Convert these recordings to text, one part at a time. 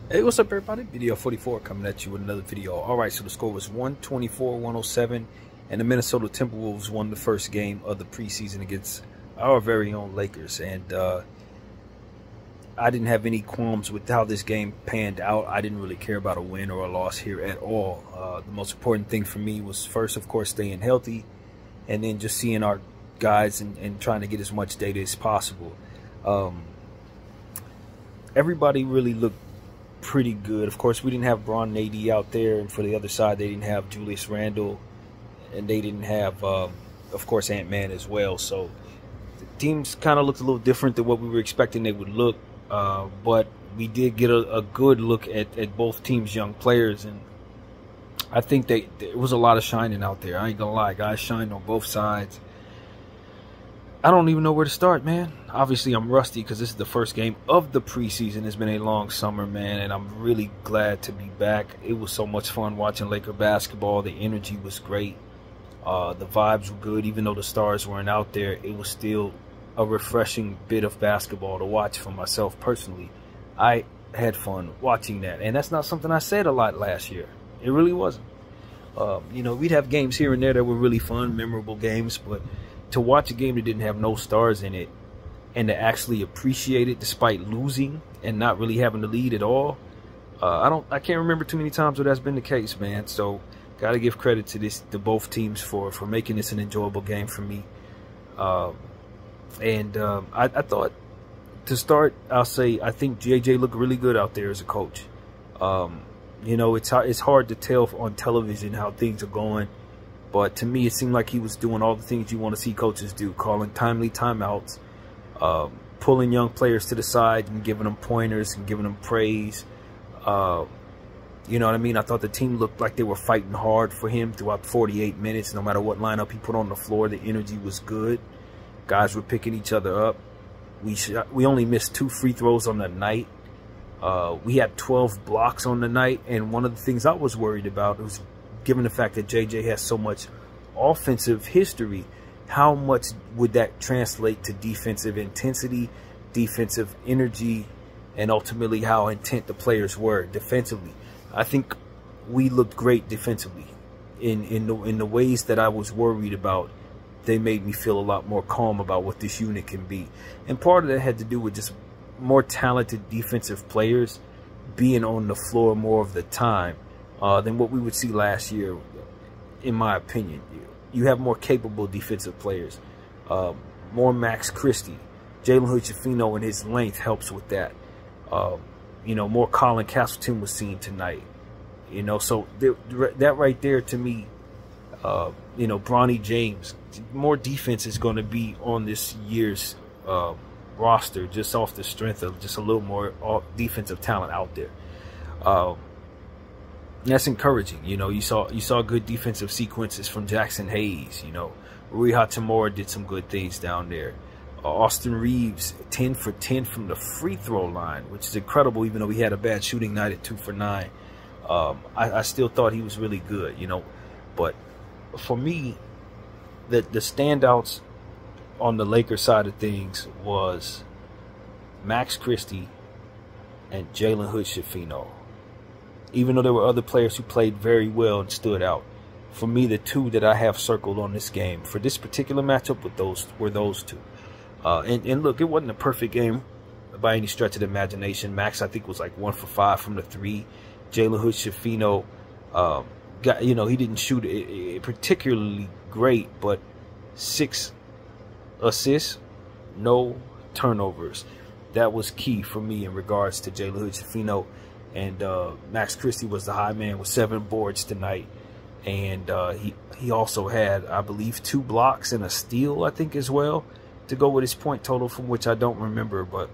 Hey, what's up, everybody? Video 44 coming at you with another video. All right, so the score was 124-107, and the Minnesota Timberwolves won the first game of the preseason against our very own Lakers. And I didn't have any qualms with how this game panned out. I didn't really care about a win or a loss here at all. The most important thing for me was first, of course, staying healthy, and then just seeing our guys and trying to get as much data as possible. Everybody really looked pretty good. Of course, we didn't have Braun and AD out there, and for the other side, they didn't have Julius Randle, and they didn't have, of course, Ant-Man as well. So the teams kind of looked a little different than what we were expecting they would look, but we did get a good look at both teams' young players, and I think there was a lot of shining out there. I ain't gonna lie, guys shined on both sides. I don't even know where to start, man. Obviously, I'm rusty because this is the first game of the preseason. It's been a long summer, man, and I'm really glad to be back. It was so much fun watching Laker basketball. The energy was great. The vibes were good. Even though the stars weren't out there, it was still a refreshing bit of basketball to watch for myself personally. I had fun watching that, and that's not something I said a lot last year. It really wasn't. You know, we'd have games here and there that were really fun, memorable games, but to watch a game that didn't have no stars in it and to actually appreciate it despite losing and not really having the lead at all, I can't remember too many times where that's been the case, man. So gotta give credit to both teams for making this an enjoyable game for me. I thought, to start, I'll say I think JJ looked really good out there as a coach. You know, it's hard to tell on television how things are going, but to me, it seemed like he was doing all the things you want to see coaches do, calling timely timeouts, pulling young players to the side and giving them pointers and giving them praise. You know what I mean? I thought the team looked like they were fighting hard for him throughout 48 minutes. No matter what lineup he put on the floor, the energy was good. Guys were picking each other up. We only missed 2 free throws on the night. We had 12 blocks on the night, and one of the things I was worried about was, given the fact that JJ has so much offensive history, how much would that translate to defensive intensity, defensive energy, and ultimately how intent the players were defensively. I think we looked great defensively. In the ways that I was worried about, they made me feel a lot more calm about what this unit can be. And part of that had to do with just more talented defensive players being on the floor more of the time than what we would see last year, in my opinion. You have more capable defensive players, more Max Christie. Jalen Hood-Schifino and his length helps with that. You know, more Colin Castleton was seen tonight. You know, so that right there to me, you know, Bronny James, more defense is going to be on this year's roster just off the strength of just a little more defensive talent out there. That's encouraging. You know, you saw good defensive sequences from Jackson Hayes. You know, Rui Hachimura did some good things down there. Austin Reeves 10 for 10 from the free throw line, which is incredible. Even though he had a bad shooting night at 2 for 9, I still thought he was really good. You know, but for me, the standouts on the Lakers side of things was Max Christie and Jalen Hood-Schifino. Even though there were other players who played very well and stood out, for me, the two that I have circled on this game for this particular matchup were those two. And look, it wasn't a perfect game by any stretch of the imagination. Max, I think, was like 1 for 5 from the 3. Jalen Hood-Schifino, you know, he didn't shoot it particularly great, but 6 assists, no turnovers. That was key for me in regards to Jalen Hood-Schifino. And Max Christie was the high man with 7 boards tonight. And he also had, I believe, 2 blocks and a steal, I think, as well, to go with his point total, from which I don't remember. But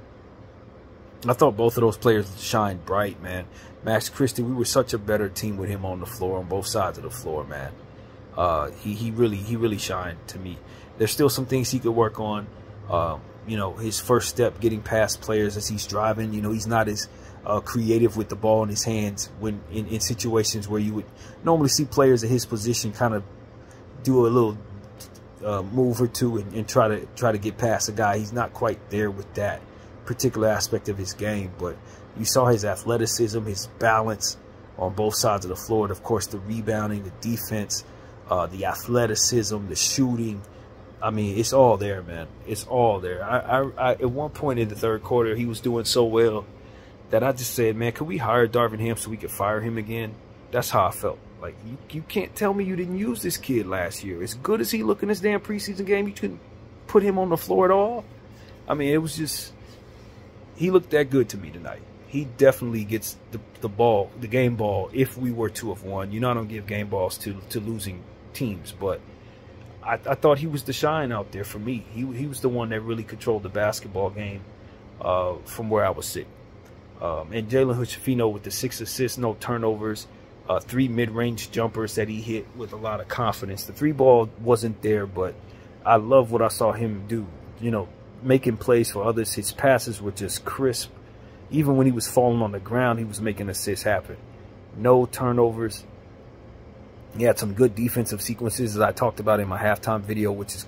I thought both of those players shined bright, man. Max Christie, we were such a better team with him on the floor, on both sides of the floor, man. He really shined to me. There's still some things he could work on. You know, his first step, getting past players as he's driving. You know, he's not as creative with the ball in his hands when in situations where you would normally see players at his position kind of do a little move or two and try to get past a guy. He's not quite there with that particular aspect of his game, but You saw his athleticism, his balance on both sides of the floor. And of course, the rebounding, the defense, the athleticism, the shooting. I mean, it's all there, man. It's all there. I at one point in the third quarter, he was doing so well that I just said, man, could we hire Darvin Ham so we could fire him again? That's how I felt. Like, you can't tell me you didn't use this kid last year. As good as he looked in this damn preseason game, you couldn't put him on the floor at all? I mean, it was just, he looked that good to me tonight. He definitely gets the game ball, if we were to have won. You know, I don't give game balls to losing teams, but I thought he was the shine out there for me. He was the one that really controlled the basketball game from where I was sitting. And Jalen Hood-Schifino with the 6 assists, no turnovers, 3 mid-range jumpers that he hit with a lot of confidence. The 3-ball wasn't there, but I love what I saw him do. You know, making plays for others. His passes were just crisp. Even when he was falling on the ground, he was making assists happen. No turnovers. He had some good defensive sequences, as I talked about in my halftime video, which is,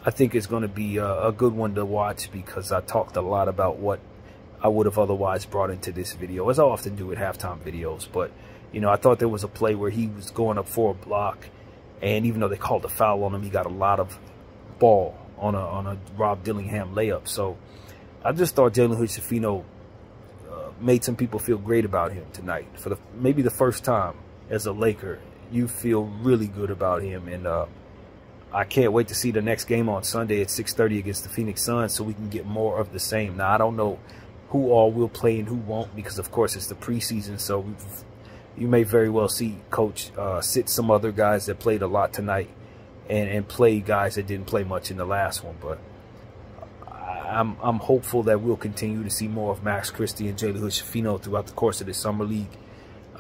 I think, is going to be a good one to watch, because I talked a lot about what I would have otherwise brought into this video, as I often do with halftime videos. But, you know, I thought there was a play where he was going up for a block, and even though they called a foul on him, he got a lot of ball on a Rob Dillingham layup. So I just thought Jalen Hood-Schifino made some people feel great about him tonight. For maybe the first time as a Laker, you feel really good about him. And I can't wait to see the next game on Sunday at 6:30 against the Phoenix Suns, so we can get more of the same. Now, I don't know who all will play and who won't, because of course it's the preseason, so you may very well see Coach sit some other guys that played a lot tonight and play guys that didn't play much in the last one. But I'm hopeful that we'll continue to see more of Max Christie and Jalen Hood-Schifino throughout the course of the summer league.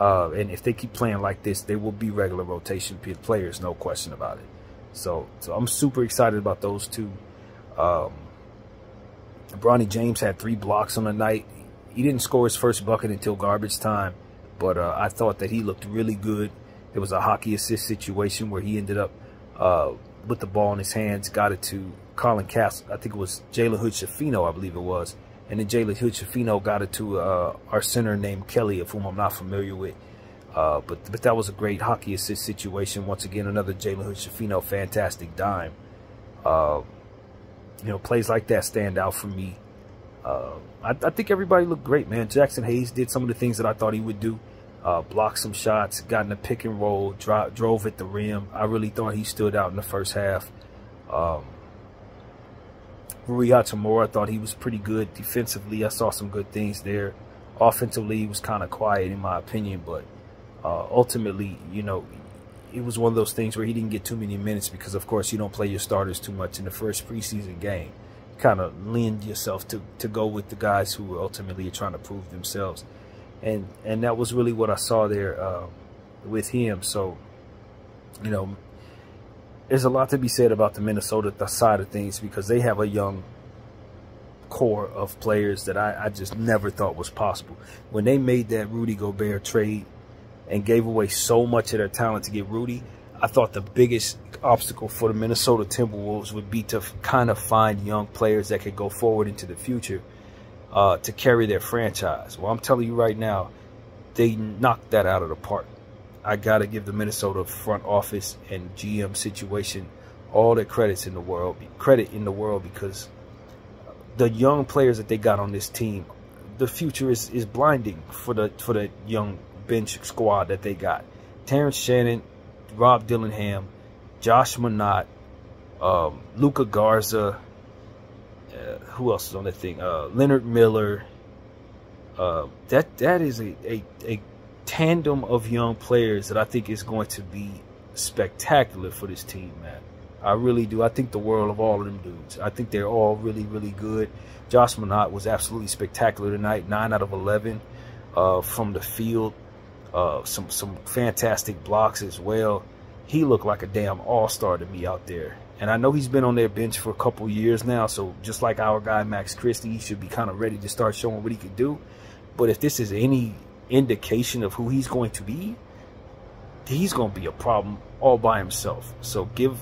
And if they keep playing like this, they will be regular rotation players, no question about it. So I'm super excited about those two. Bronny James had 3 blocks on the night. He didn't score his first bucket until garbage time, but I thought that he looked really good. There was a hockey assist situation where he ended up with the ball in his hands, got it to Colin Castle. I think it was Jalen Hood-Schifino, I believe it was. And then Jalen Hood-Schifino got it to our center named Kelly, of whom I'm not familiar with. But that was a great hockey assist situation. Once again, another Jalen Hood-Schifino fantastic dime. You know, plays like that stand out for me. I think everybody looked great, man. Jackson Hayes did some of the things that I thought he would do. Blocked some shots, got in a pick and roll, drove at the rim. I really thought he stood out in the first half. Rui Hachimura, I thought he was pretty good defensively. I saw some good things there. Offensively, he was kind of quiet in my opinion, but ultimately, you know, it was one of those things where he didn't get too many minutes because, of course, you don't play your starters too much in the first preseason game. You kind of lend yourself to go with the guys who ultimately are trying to prove themselves. And that was really what I saw there with him. So, you know, there's a lot to be said about the Minnesota side of things because they have a young core of players that I just never thought was possible. When they made that Rudy Gobert trade and gave away so much of their talent to get Rudy, I thought the biggest obstacle for the Minnesota Timberwolves would be to kind of find young players that could go forward into the future to carry their franchise. Well, I'm telling you right now, they knocked that out of the park. I got to give the Minnesota front office and GM situation all the credit in the world because the young players that they got on this team, the future is blinding for the young bench squad that they got. Terrence Shannon, Rob Dillingham, Josh Minott, Luka Garza, who else is on that thing? Leonard Miller. That is a tandem of young players that I think is going to be spectacular for this team, man. I really do. I think the world of all of them dudes. I think they're all really, really good. Josh Minott was absolutely spectacular tonight. 9 out of 11 from the field. Some fantastic blocks as well. He looked like a damn all-star to me out there. And I know he's been on their bench for a couple years now, so just like our guy Max Christie, he should be kind of ready to start showing what he can do. But if this is any indication of who he's going to be, he's going to be a problem all by himself. So give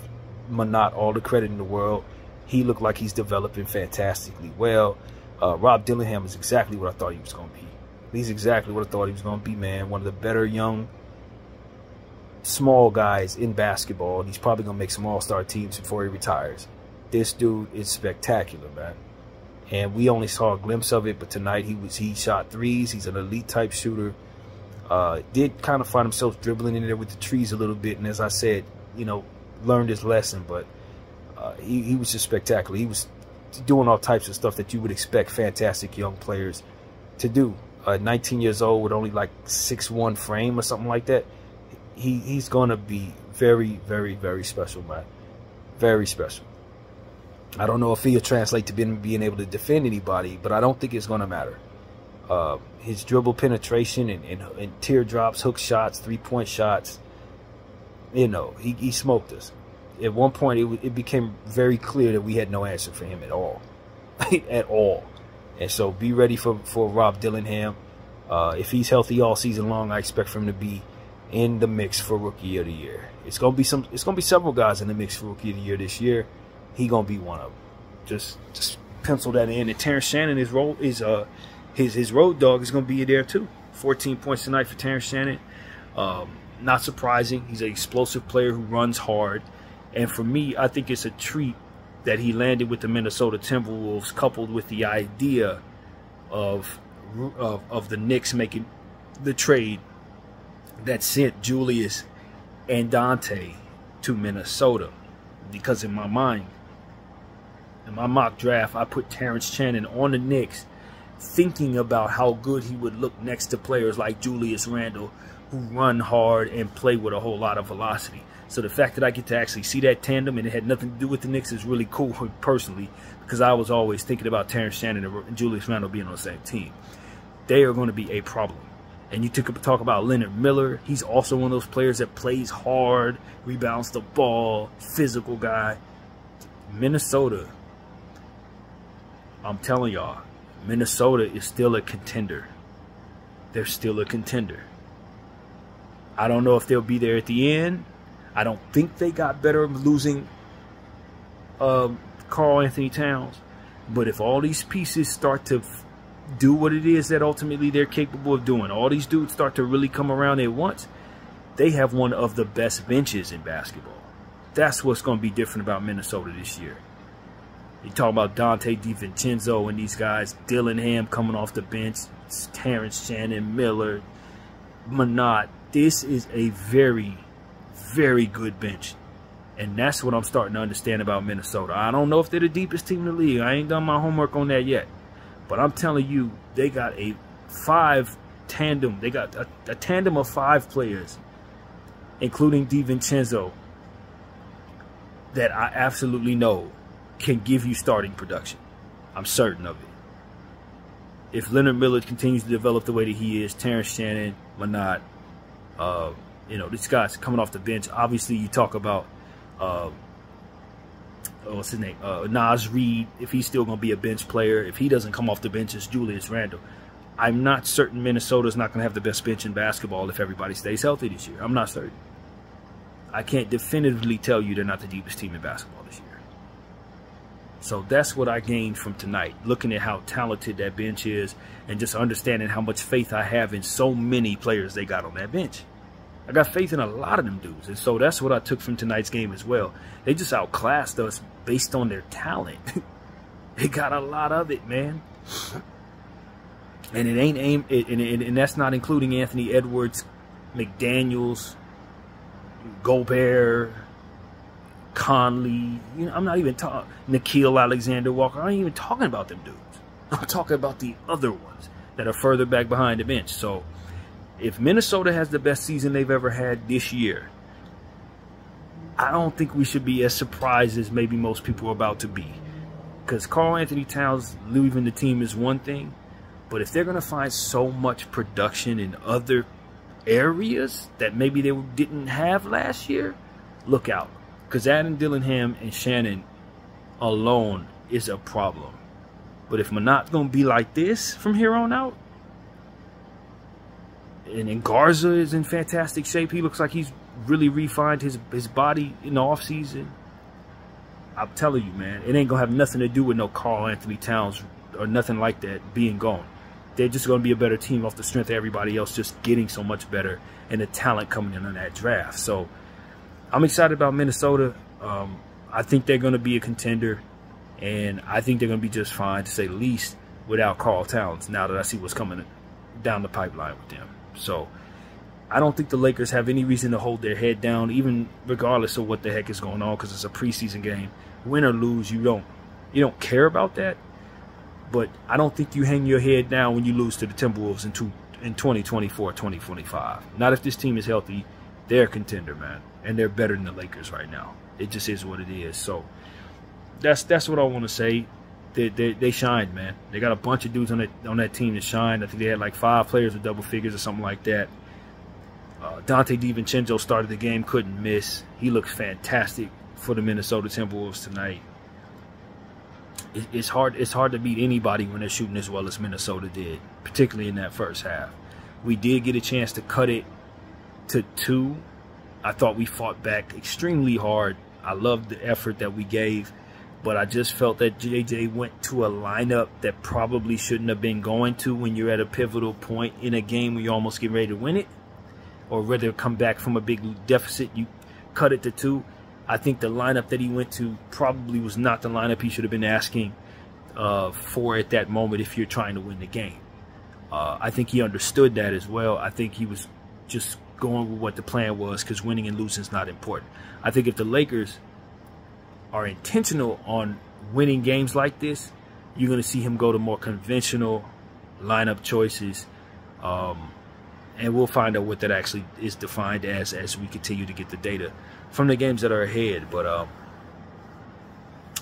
Minott all the credit in the world. He looked like he's developing fantastically well. Rob Dillingham is exactly what I thought he was going to be. He's exactly what I thought he was going to be, man. One of the better young, small guys in basketball. And he's probably going to make some all-star teams before he retires. This dude is spectacular, man. And we only saw a glimpse of it, but tonight he shot threes. He's an elite type shooter. Did kind of find himself dribbling in there with the trees a little bit, and as I said, you know, learned his lesson. But he was just spectacular. He was doing all types of stuff that you would expect fantastic young players to do. 19 years old with only like 6'1" frame or something like that. He's gonna be very, very, very special, man. Very special. I don't know if he'll translate to being able to defend anybody, but I don't think it's going to matter. His dribble penetration and teardrops, hook shots, three-point shots, you know, he smoked us. At one point, it became very clear that we had no answer for him at all. At all. And so be ready for Rob Dillingham. If he's healthy all season long, I expect for him to be in the mix for Rookie of the Year. It's gonna be several guys in the mix for Rookie of the Year this year. He gonna be one of them. Just pencil that in. And Terrence Shannon, his road dog is gonna be there too. 14 points tonight for Terrence Shannon. Not surprising. He's an explosive player who runs hard. And for me, I think it's a treat that he landed with the Minnesota Timberwolves, coupled with the idea of the Knicks making the trade that sent Julius and Dante to Minnesota. Because in my mind, in my mock draft, I put Terrence Shannon on the Knicks, thinking about how good he would look next to players like Julius Randle, who run hard and play with a whole lot of velocity. So the fact that I get to actually see that tandem and it had nothing to do with the Knicks is really cool personally, because I was always thinking about Terrence Shannon and Julius Randle being on the same team. They are going to be a problem. And you talk about Leonard Miller. He's also one of those players that plays hard, rebounds the ball, physical guy. Minnesota, I'm telling y'all, Minnesota is still a contender. They're still a contender. I don't know if they'll be there at the end. I don't think they got better losing Karl Anthony Towns. But if all these pieces start to do what it is that ultimately they're capable of doing, all these dudes start to really come around at once, they have one of the best benches in basketball. That's what's going to be different about Minnesota this year. You talk about Dante DiVincenzo and these guys, Dillingham coming off the bench, Terrence Shannon, Miller, Manat. This is a very, very good bench. And that's what I'm starting to understand about Minnesota. I don't know if they're the deepest team in the league. I ain't done my homework on that yet. But I'm telling you, they got a tandem. They got a tandem of 5 players, including DiVincenzo, that I absolutely know can give you starting production. I'm certain of it. If Leonard Miller continues to develop the way that he is, Terrence Shannon, Manat, you know, these guys coming off the bench. Obviously, you talk about what's his name? Naz Reid, if he's still going to be a bench player. If he doesn't come off the bench, it's Julius Randle. I'm not certain Minnesota's not going to have the best bench in basketball if everybody stays healthy this year. I'm not certain. I can't definitively tell you they're not the deepest team in basketball this year. So that's what I gained from tonight, looking at how talented that bench is and just understanding how much faith I have in so many players they got on that bench. I got faith in a lot of them dudes. And so that's what I took from tonight's game as well. They just outclassed us based on their talent. They got a lot of it, man. And it ain't aimed, and that's not including Anthony Edwards, McDaniels, Gobert, Conley. You know, I'm not even talking Nickeil Alexander-Walker. I ain't even talking about them dudes. I'm talking about the other ones that are further back behind the bench. So if Minnesota has the best season they've ever had this year, I don't think we should be as surprised as maybe most people are about to be. Because Karl Anthony Towns leaving the team is one thing, but if they're going to find so much production in other areas that maybe they didn't have last year, look out. Because Adam Dillingham and Shannon alone is a problem. But if Manat's going to be like this from here on out, and then Garza is in fantastic shape. He looks like he's really refined his body in the offseason. I'm telling you, man, it ain't going to have nothing to do with no Karl Anthony Towns or nothing like that being gone. they're just going to be a better team off the strength of everybody else just getting so much better and the talent coming in on that draft. So I'm excited about Minnesota. I think they're going to be a contender, and I think they're going to be just fine, to say the least, without Karl Towns, now that I see what's coming down the pipeline with them. So I don't think the Lakers have any reason to hold their head down, even regardless of what the heck is going on, because it's a preseason game. Win or lose, you don't care about that. But I don't think you hang your head down when you lose to the Timberwolves in 2024, 2025. Not if this team is healthy. They're a contender, man, and they're better than the Lakers right now. It just is what it is. So that's what I want to say. They shined, man. They got a bunch of dudes on that team that shined. I think they had like 5 players with double figures or something like that. Dante DiVincenzo started the game, couldn't miss. He looks fantastic for the Minnesota Timberwolves tonight. It's hard to beat anybody when they're shooting as well as Minnesota did, particularly in that first half. We did get a chance to cut it to 2. I thought we fought back extremely hard. I loved the effort that we gave, but I just felt that JJ went to a lineup that probably shouldn't have been going to when you're at a pivotal point in a game where you almost get ready to win it, or rather come back from a big deficit. You cut it to 2. I think the lineup that he went to probably was not the lineup he should have been asking for at that moment if you're trying to win the game. I think he understood that as well. I think he was just going with what the plan was, because winning and losing is not important. I think if the Lakers are intentional on winning games like this, you're going to see him go to more conventional lineup choices. And we'll find out what that actually is defined as we continue to get the data from the games that are ahead. But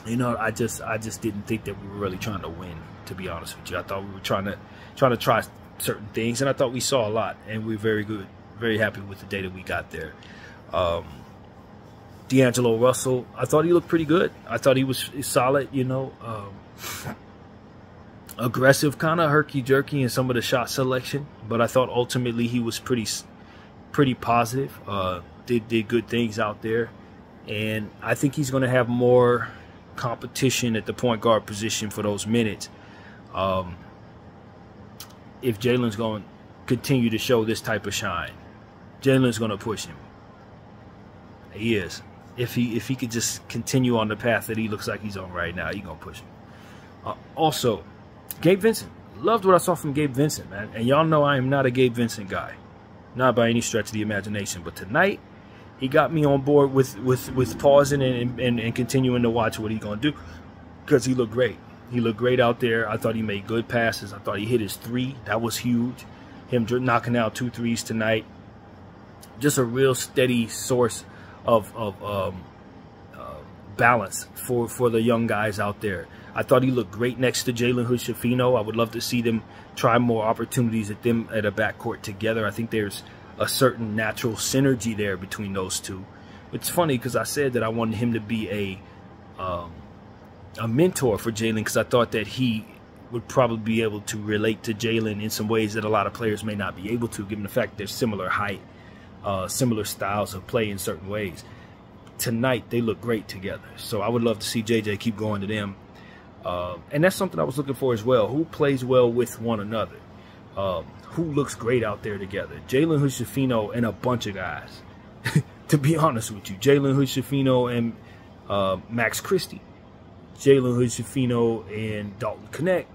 you know, I just didn't think that we were really trying to win, to be honest with you. I thought we were trying to try certain things, and I thought we saw a lot, and we're very good, very happy with the data we got there. D'Angelo Russell, I thought he looked pretty good. I thought he was solid, you know. Aggressive, kind of herky-jerky in some of the shot selection, but I thought ultimately he was pretty positive. Did good things out there, and I think he's going to have more competition at the point guard position for those minutes. If Jalen's going to continue to show this type of shine, Jalen's going to push him. He is. If he could just continue on the path that he looks like he's on right now, he's going to push him. Also, Gabe Vincent. Loved what I saw from Gabe Vincent, man. And y'all know I am not a Gabe Vincent guy. Not by any stretch of the imagination. But tonight, he got me on board with pausing and continuing to watch what he's going to do, because he looked great. He looked great out there. I thought he made good passes. I thought he hit his 3. That was huge. Him knocking out 2 threes tonight. Just a real steady source of balance for the young guys out there. I thought he looked great next to Jalen Hood-Schifino. I would love to see them try more opportunities at a backcourt together. I think there's a certain natural synergy there between those two. It's funny because I said that I wanted him to be a mentor for Jalen, because I thought that he would probably be able to relate to Jalen in some ways that a lot of players may not be able to, given the fact they're similar height, similar styles of play in certain ways. Tonight, they look great together. So I would love to see JJ keep going to them. And that's something I was looking for as well. Who plays well with one another? Who looks great out there together? Jalen Hood-Schifino and a bunch of guys. To be honest with you, Jalen Hood-Schifino and Max Christie. Jalen Hood-Schifino and Dalton Connect.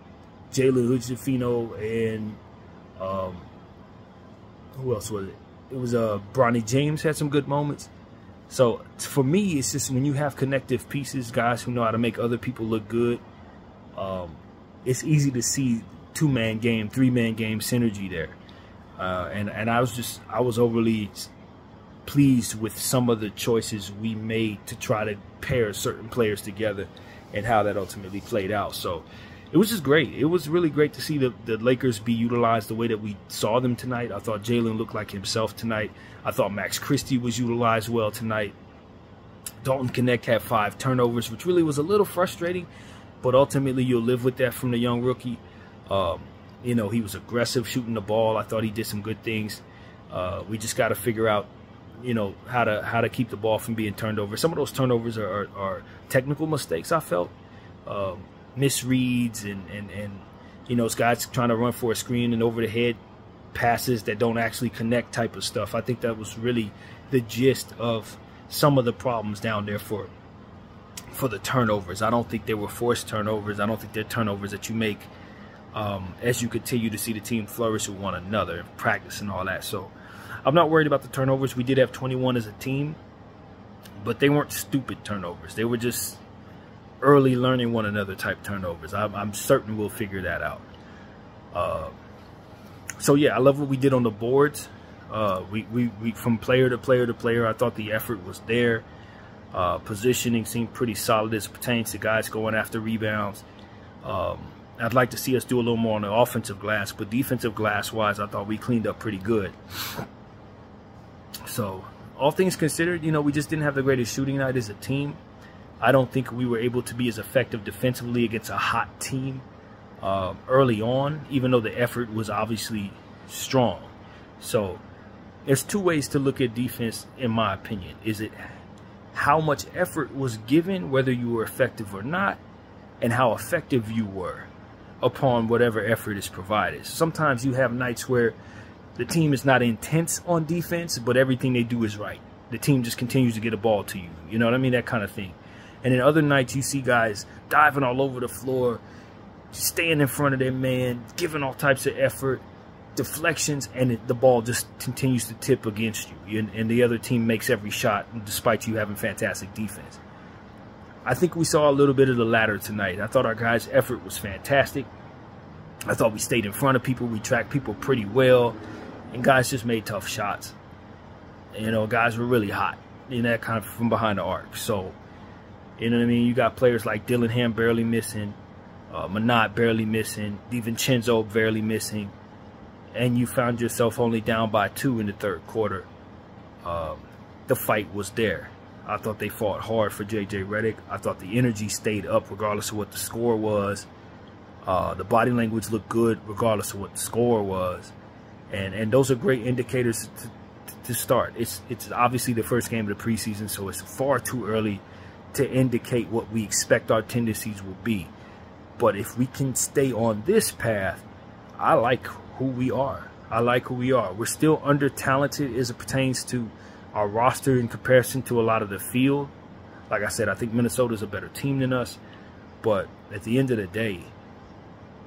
Jalen Hood-Schifino and who else was it? It was Bronny James had some good moments. So for me, it's just when you have connective pieces, guys who know how to make other people look good, it's easy to see 2-man game, 3-man game synergy there. And I was overly pleased with some of the choices we made to try to pair certain players together and how that ultimately played out. So it was just great. It was really great to see the Lakers be utilized the way that we saw them tonight. I thought Jalen looked like himself tonight. I thought Max Christie was utilized well tonight. Dalton Connect had 5 turnovers, which really was a little frustrating, but ultimately you'll live with that from the young rookie. You know, he was aggressive shooting the ball. I thought he did some good things. We just got to figure out, you know, how to keep the ball from being turned over. Some of those turnovers are technical mistakes, I felt. Misreads and You know, it's guys trying to run for a screen and over the head passes that don't actually connect type of stuff. I think that was really the gist of some of the problems down there for the turnovers. I don't think they were forced turnovers. I don't think they're turnovers that you make as you continue to see the team flourish with one another, practice and all that. So I'm not worried about the turnovers. We did have 21 as a team, but they weren't stupid turnovers. They were just early learning one another type turnovers. I'm certain we'll figure that out. So yeah, I love what we did on the boards. We from player to player to player, I thought the effort was there. Positioning seemed pretty solid as it pertains to guys going after rebounds. I'd like to see us do a little more on the offensive glass, but defensive glass wise, I thought we cleaned up pretty good. So all things considered, you know, we just didn't have the greatest shooting night as a team. I don't think we were able to be as effective defensively against a hot team early on, even though the effort was obviously strong. So there's two ways to look at defense, in my opinion. Is it how much effort was given, whether you were effective or not, and how effective you were upon whatever effort is provided. Sometimes you have nights where the team is not intense on defense, but everything they do is right. The team just continues to get a ball to you. You know what I mean? That kind of thing. And then other nights you see guys diving all over the floor, staying in front of their man, giving all types of effort, deflections, and the ball just continues to tip against you. And the other team makes every shot despite you having fantastic defense. I think we saw a little bit of the latter tonight. I thought our guys' effort was fantastic. I thought we stayed in front of people. We tracked people pretty well. And guys just made tough shots. You know, guys were really hot in that kind of from behind the arc. So, you know what I mean? You got players like Dillingham barely missing, Manat barely missing, DiVincenzo barely missing, and you found yourself only down by 2 in the third quarter. The fight was there. I thought they fought hard for J.J. Redick. I thought the energy stayed up regardless of what the score was. The body language looked good regardless of what the score was. And those are great indicators to start. It's obviously the first game of the preseason, so it's far too early to indicate what we expect our tendencies will be. But if we can stay on this path, I like who we are. I like who we are. We're still under-talented as it pertains to our roster in comparison to a lot of the field. Like I said, I think Minnesota's a better team than us. But at the end of the day,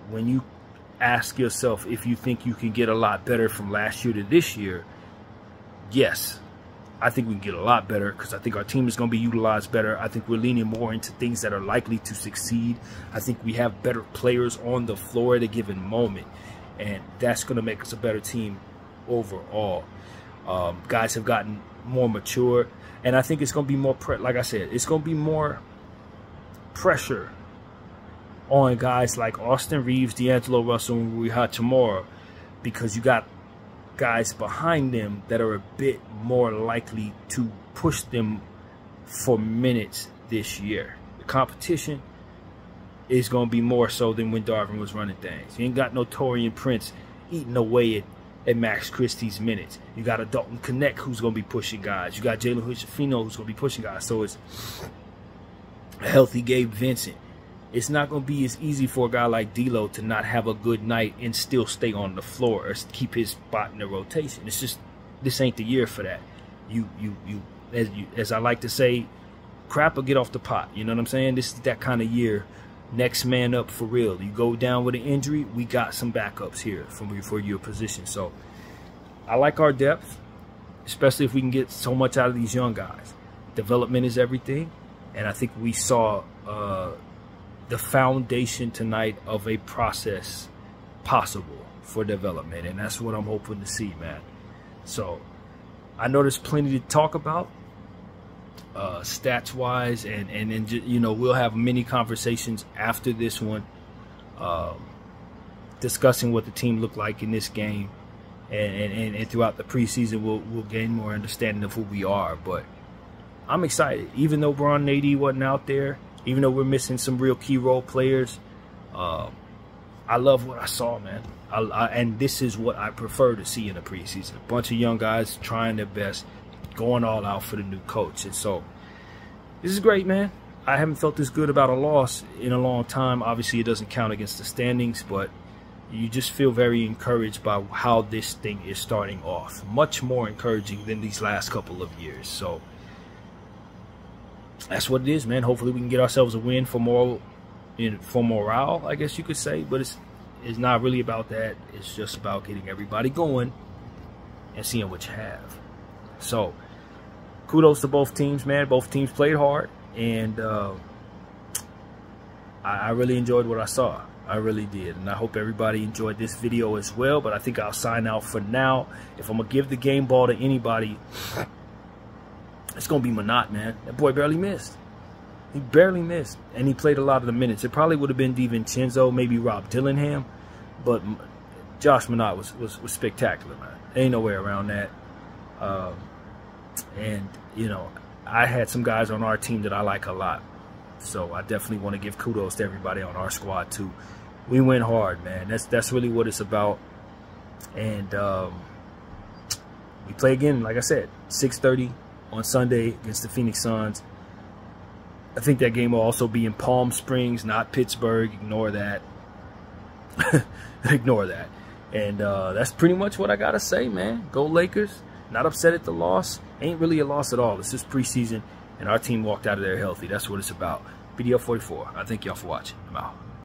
when you ask yourself if you think you can get a lot better from last year to this year, yes, I think we can get a lot better because I think our team is going to be utilized better. I think we're leaning more into things that are likely to succeed. I think we have better players on the floor at a given moment, and that's going to make us a better team overall. Guys have gotten more mature, and I think it's going to be more, like I said, it's going to be more pressure on guys like Austin Reeves, D'Angelo Russell, and Rui Hachimura, because you got guys behind them that are a bit more likely to push them for minutes this year. The competition is going to be more so than when Darvin was running things. You ain't got no Taurean Prince eating away at Max Christie's minutes. You got a Dalton Connect who's going to be pushing guys. You got Jalen Hood-Schifino who's going to be pushing guys. So it's a healthy Gabe Vincent. It's not going to be as easy for a guy like D'Lo to not have a good night and still stay on the floor or keep his spot in the rotation. It's just, this ain't the year for that. As I like to say, crap or get off the pot. You know what I'm saying? This is that kind of year. Next man up for real. You go down with an injury, we got some backups here for your position. So I like our depth, especially if we can get so much out of these young guys. Development is everything, and I think we saw the foundation tonight of a process possible for development, and that's what I'm hoping to see, man. So I know there's plenty to talk about stats wise, and then, you know, we'll have many conversations after this one discussing what the team looked like in this game, and throughout the preseason we'll gain more understanding of who we are. But I'm excited, even though Bron and AD wasn't out there, even though we're missing some real key role players. I love what I saw, man. And this is what I prefer to see in the preseason. A bunch of young guys trying their best, going all out for the new coach. And so this is great, man. I haven't felt this good about a loss in a long time. Obviously, it doesn't count against the standings, but you just feel very encouraged by how this thing is starting off. Much more encouraging than these last couple of years. So that's what it is, man. Hopefully we can get ourselves a win for morale, I guess you could say. But it's not really about that. It's just about getting everybody going and seeing what you have. So kudos to both teams, man. Both teams played hard, and I really enjoyed what I saw. I really did, and I hope everybody enjoyed this video as well. But I think I'll sign out for now. If I'm gonna give the game ball to anybody, it's gonna be Manat, man. That boy barely missed. He barely missed, and he played a lot of the minutes. It probably would have been DiVincenzo, maybe Rob Dillingham, but Josh Manat was spectacular, man. Ain't no way around that. And you know, I had some guys on our team that I like a lot, so I definitely want to give kudos to everybody on our squad too. We went hard, man. That's really what it's about. And we play again, like I said, 6:30 on Sunday against the Phoenix Suns. I think that game will also be in Palm Springs, not Pittsburgh. Ignore that. Ignore that. And that's pretty much what I gotta say, man. Go Lakers. Not upset at the loss. Ain't really a loss at all. It's just preseason, and our team walked out of there healthy. That's what it's about. BDL 44. I thank y'all for watching. I'm out.